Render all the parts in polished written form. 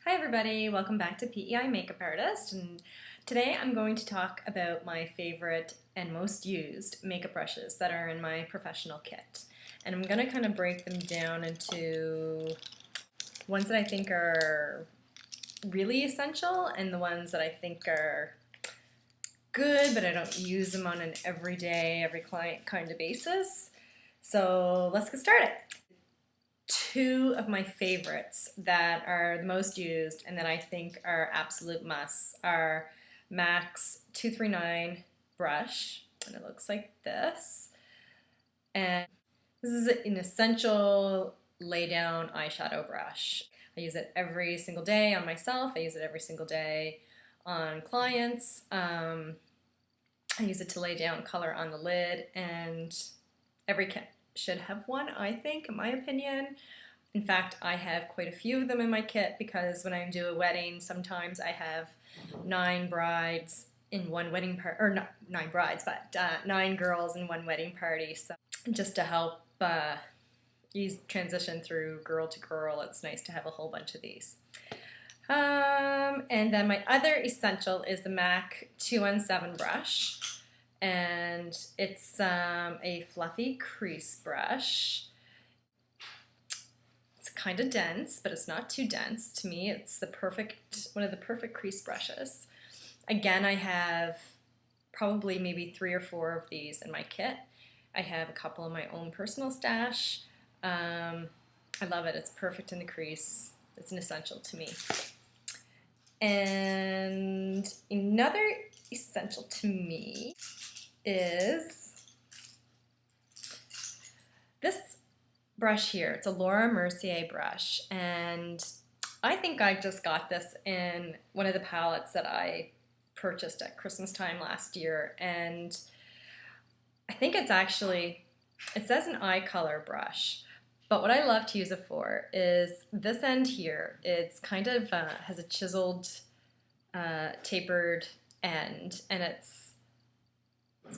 Hi everybody, welcome back to PEI Makeup Artist, and today I'm going to talk about my favorite and most used makeup brushes that are in my professional kit. And I'm going to kind of break them down into ones that I think are really essential and the ones that I think are good but I don't use them on an everyday, every client kind of basis. So let's get started. Two of my favorites that are the most used and that I think are absolute musts are MAC's 239 brush, and it looks like this. And this is an essential lay down eyeshadow brush. I use it every single day on myself. I use it every single day on clients. I use it to lay down color on the lid, and every kit should have one, I think, in my opinion. In fact, I have quite a few of them in my kit because when I do a wedding, sometimes I have 9 brides in one wedding party, or not 9 brides, but 9 girls in one wedding party. So just to help ease transition through girl to girl, it's nice to have a whole bunch of these. And then my other essential is the MAC 217 brush, and it's a fluffy crease brush. Kind of dense, but it's not too dense. To me, it's one of the perfect crease brushes. Again, I have probably maybe 3 or 4 of these in my kit. I have a couple in my own personal stash. I love it. It's perfect in the crease. It's an essential to me. And another essential to me is this brush here. It's a Laura Mercier brush, and I think I just got this in one of the palettes that I purchased at Christmas time last year, and I think it says an eye color brush, but what I love to use it for is this end here. It's kind of has a chiseled, tapered end, and it's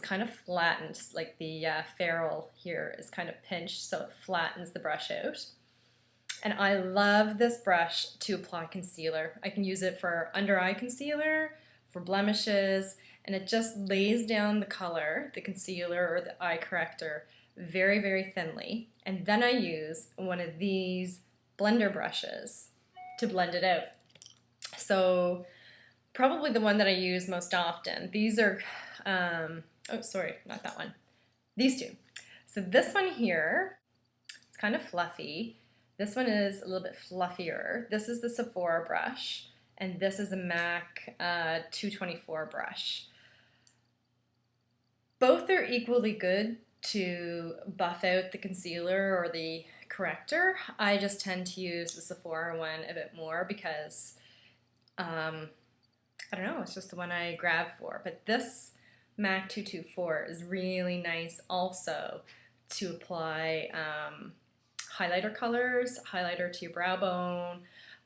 kind of flattened, like the ferrule here is kind of pinched, so it flattens the brush out. And I love this brush to apply concealer. I can use it for under eye concealer, for blemishes, and it just lays down the color, the concealer or the eye corrector, very, very thinly. And then I use one of these blender brushes to blend it out. So probably the one that I use most often. These are oh, sorry, not that one. These two. So this one here, it's kind of fluffy. This one is a little bit fluffier. This is the Sephora brush, and this is a MAC 224 brush. Both are equally good to buff out the concealer or the corrector. I just tend to use the Sephora one a bit more because, I don't know, it's just the one I grab for. But this MAC 224 is really nice also to apply highlighter colors, highlighter to your brow bone,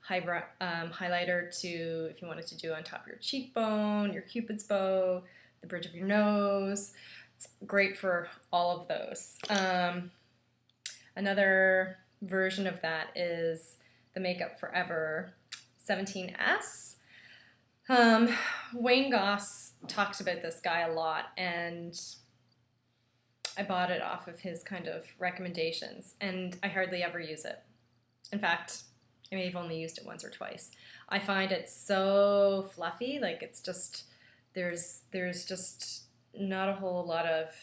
highlighter to, if you wanted to do on top of your cheekbone, your cupid's bow, the bridge of your nose. It's great for all of those. Another version of that is the Makeup Forever 17S. Wayne Goss talks about this guy a lot, and I bought it off of his kind of recommendations, and I hardly ever use it. In fact, I may have only used it once or twice. I find it so fluffy, like it's just, there's just not a whole lot of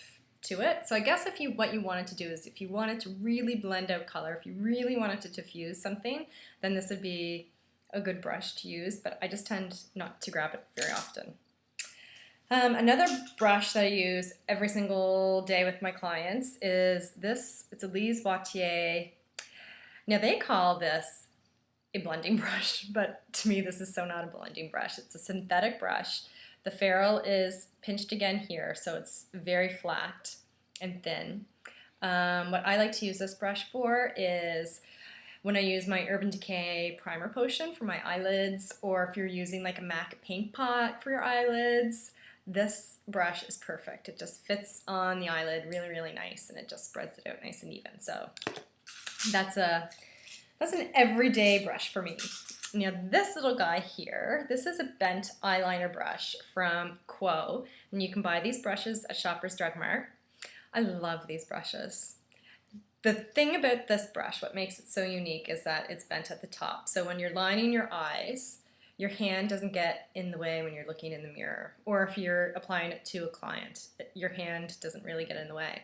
to it. So I guess what you wanted to do is if you wanted to really blend out color, if you really wanted to diffuse something, then this would be a good brush to use, but I just tend not to grab it very often. Another brush that I use every single day with my clients is this. It's a Lise Watier. Now they call this a blending brush, but to me this is so not a blending brush. It's a synthetic brush. The ferrule is pinched again here, so it's very flat and thin. What I like to use this brush for is when I use my Urban Decay primer potion for my eyelids, or if you're using like a MAC paint pot for your eyelids, this brush is perfect. It just fits on the eyelid really, really nice, and it just spreads it out nice and even. So that's an everyday brush for me. Now this little guy here, this is a bent eyeliner brush from Quo, and you can buy these brushes at Shoppers Drug Mart. I love these brushes. The thing about this brush, what makes it so unique, is that it's bent at the top. So when you're lining your eyes, your hand doesn't get in the way when you're looking in the mirror. Or if you're applying it to a client, your hand doesn't really get in the way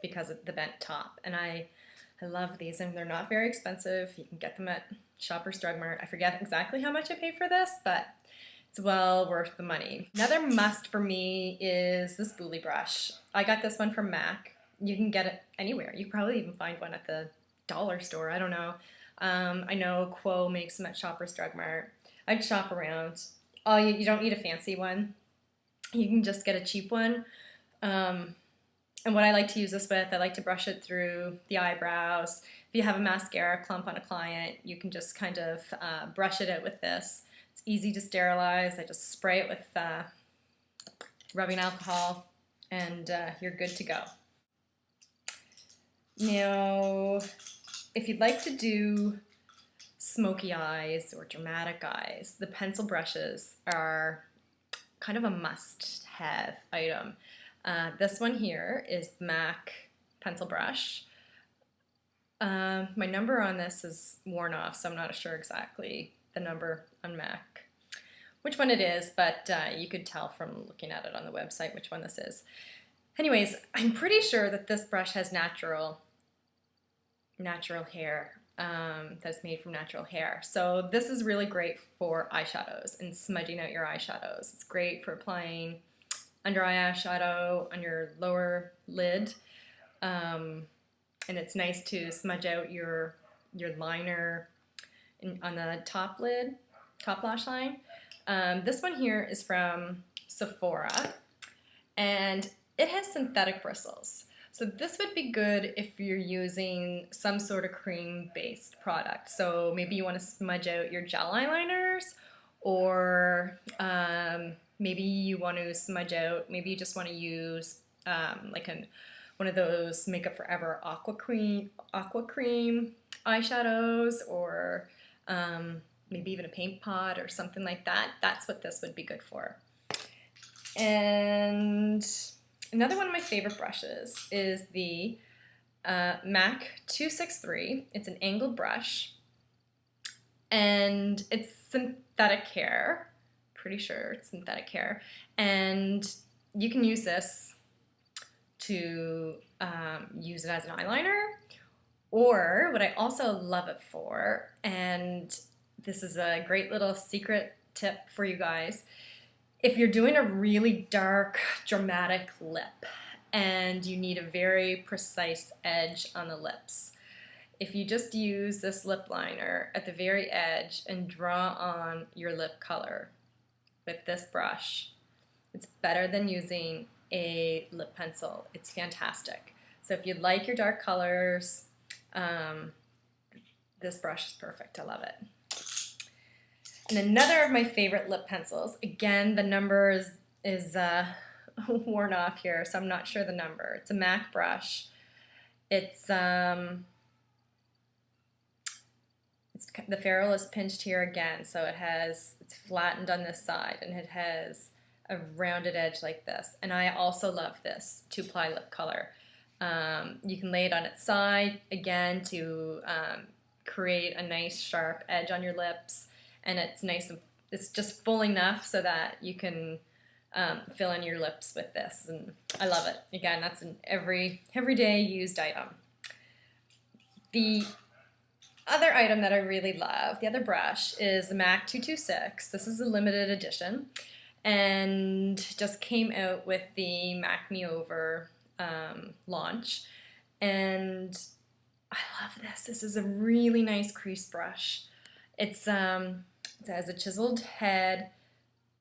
because of the bent top. And I love these, and they're not very expensive. You can get them at Shoppers Drug Mart. I forget exactly how much I paid for this, but it's well worth the money. Another must for me is this Spoolie brush. I got this one from MAC. You can get it anywhere. You can probably even find one at the dollar store. I don't know. I know Quo makes them at Shoppers Drug Mart. I'd shop around. Oh, you don't need a fancy one. You can just get a cheap one. And what I like to use this with, I like to brush it through the eyebrows. If you have a mascara clump on a client, you can just kind of brush it out with this. It's easy to sterilize. I just spray it with rubbing alcohol, and you're good to go. Now, if you'd like to do smoky eyes or dramatic eyes, the pencil brushes are kind of a must-have item. This one here is the MAC pencil brush. My number on this is worn off, so I'm not sure exactly the number on MAC, which one it is, but you could tell from looking at it on the website which one this is. Anyways, I'm pretty sure that this brush has natural hair. That's made from natural hair. So this is really great for eyeshadows and smudging out your eyeshadows. It's great for applying under eye eyeshadow on your lower lid. And it's nice to smudge out your liner on the top lid, top lash line. This one here is from Sephora, and it has synthetic bristles. So this would be good if you're using some sort of cream-based product. So maybe you want to smudge out your gel eyeliners, or maybe you want to smudge out, maybe you just want to use like one of those Makeup Forever aqua cream eyeshadows, or maybe even a paint pot or something like that. That's what this would be good for. And another one of my favorite brushes is the MAC 263. It's an angled brush, and it's synthetic hair. Pretty sure it's synthetic hair. And you can use this to use it as an eyeliner, or what I also love it for, and this is a great little secret tip for you guys, if you're doing a really dark, dramatic lip and you need a very precise edge on the lips, if you just use this lip liner at the very edge and draw on your lip color with this brush, it's better than using a lip pencil. It's fantastic. So if you like your dark colors, this brush is perfect. I love it. And another of my favorite lip pencils, again, the number is worn off here, so I'm not sure the number. It's a MAC brush. It's the ferrule is pinched here again, so it's flattened on this side, and it has a rounded edge like this. And I also love this 2-ply lip color. You can lay it on its side, again, to create a nice sharp edge on your lips, and it's nice and it's just full enough so that you can fill in your lips with this, and I love it. Again, that's an everyday used item. The other item that I really love, the other brush, is the MAC 226. This is a limited edition and just came out with the MAC Me Over launch, and I love this. This is a really nice crease brush. It has a chiseled head,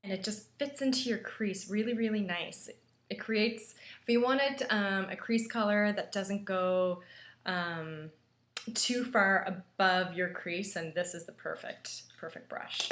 and it just fits into your crease really, really nice. It creates, if you wanted a crease color that doesn't go too far above your crease, and this is the perfect brush.